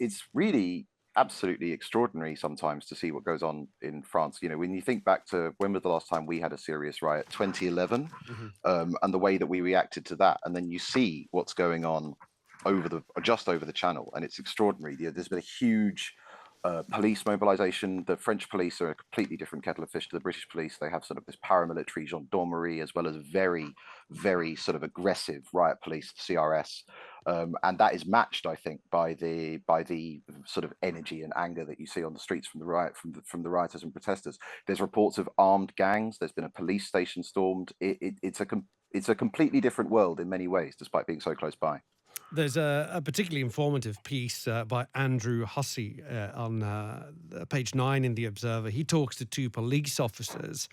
it's really absolutely extraordinary sometimes to see what goes on in France. You know, when you think back to when was the last time we had a serious riot, 2011, Mhm. and the way that we reacted to that, and then you see what's going on just over the channel, and it's extraordinary. There's been a huge police mobilization. The French police are a completely different kettle of fish to the British police. They have sort of this paramilitary gendarmerie as well as very, very sort of aggressive riot police, CRS, and that is matched, I think, by the sort of energy and anger that you see on the streets from the rioters and protesters. There's reports of armed gangs. There's been a police station stormed. It's a completely different world in many ways, despite being so close by. There's a particularly informative piece by Andrew Hussey on page 9 in The Observer. He talks to two police officers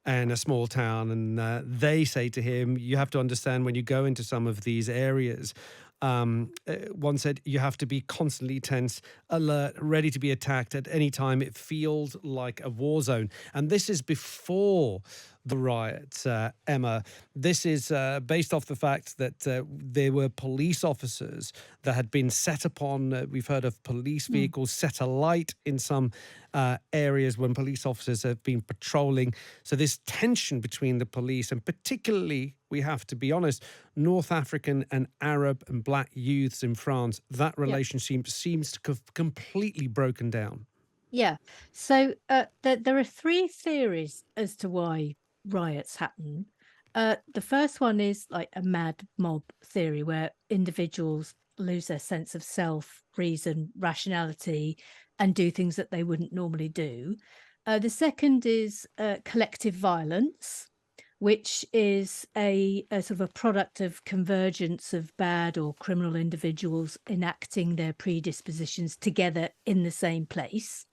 in a small town, and they say to him, you have to understand when you go into some of these areas. One said you have to be constantly tense, alert, ready to be attacked at any time. It feels like a war zone. And this is before the riots, Emma. This is based off the fact that there were police officers that had been set upon. We've heard of police Mm. vehicles set alight in some areas when police officers have been patrolling. So this tension between the police and particularly, we have to be honest, North African and Arab and black youths in France, that Yep. relationship seems to have completely broken down. Yeah. So there are three theories as to why riots happen. The first one is like a mad mob theory where individuals lose their sense of self, reason, rationality, and do things that they wouldn't normally do. The second is collective violence, which is a sort of a product of convergence of bad or criminal individuals enacting their predispositions together in the same place.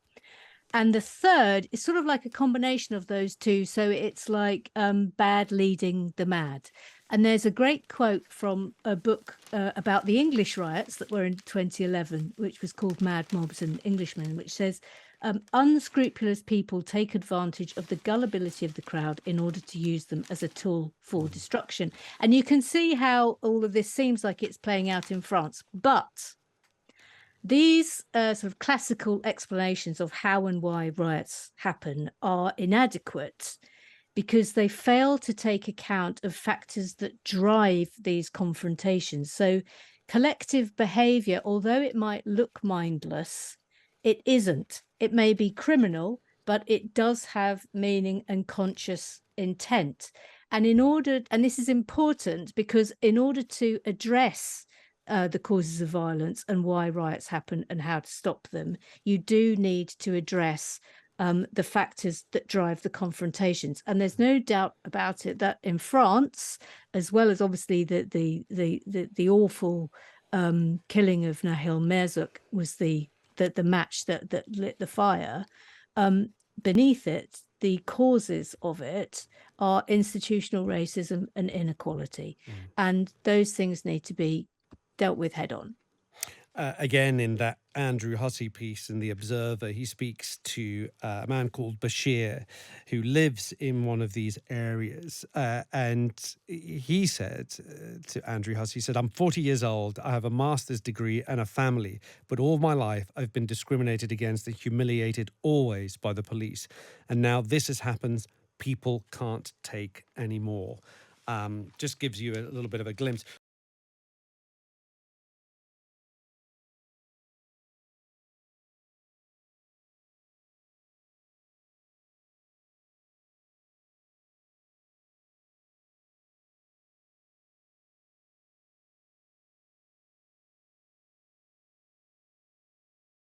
And the third is sort of like a combination of those two. So it's like bad leading the mad. And there's a great quote from a book about the English riots that were in 2011, which was called Mad Mobs and Englishmen, which says, unscrupulous people take advantage of the gullibility of the crowd in order to use them as a tool for destruction. And you can see how all of this seems like it's playing out in France. But these sort of classical explanations of how and why riots happen are inadequate because they fail to take account of factors that drive these confrontations. So collective behavior, although it might look mindless, it isn't. It may be criminal, but it does have meaning and conscious intent. And this is important because in order to address the causes of violence and why riots happen and how to stop them, you do need to address the factors that drive the confrontations. And there's no doubt about it that in France, as well as obviously the awful killing of Nahil Merzouk was the match that lit the fire. Beneath it, the causes of it are institutional racism and inequality. And those things need to be dealt with head on. Again, in that Andrew Hussey piece in The Observer, he speaks to a man called Bashir who lives in one of these areas. And he said to Andrew Hussey, he said, I'm 40 years old. I have a master's degree and a family. But all my life, I've been discriminated against and humiliated always by the police. And now this has happened. People can't take any more. Just gives you a little bit of a glimpse.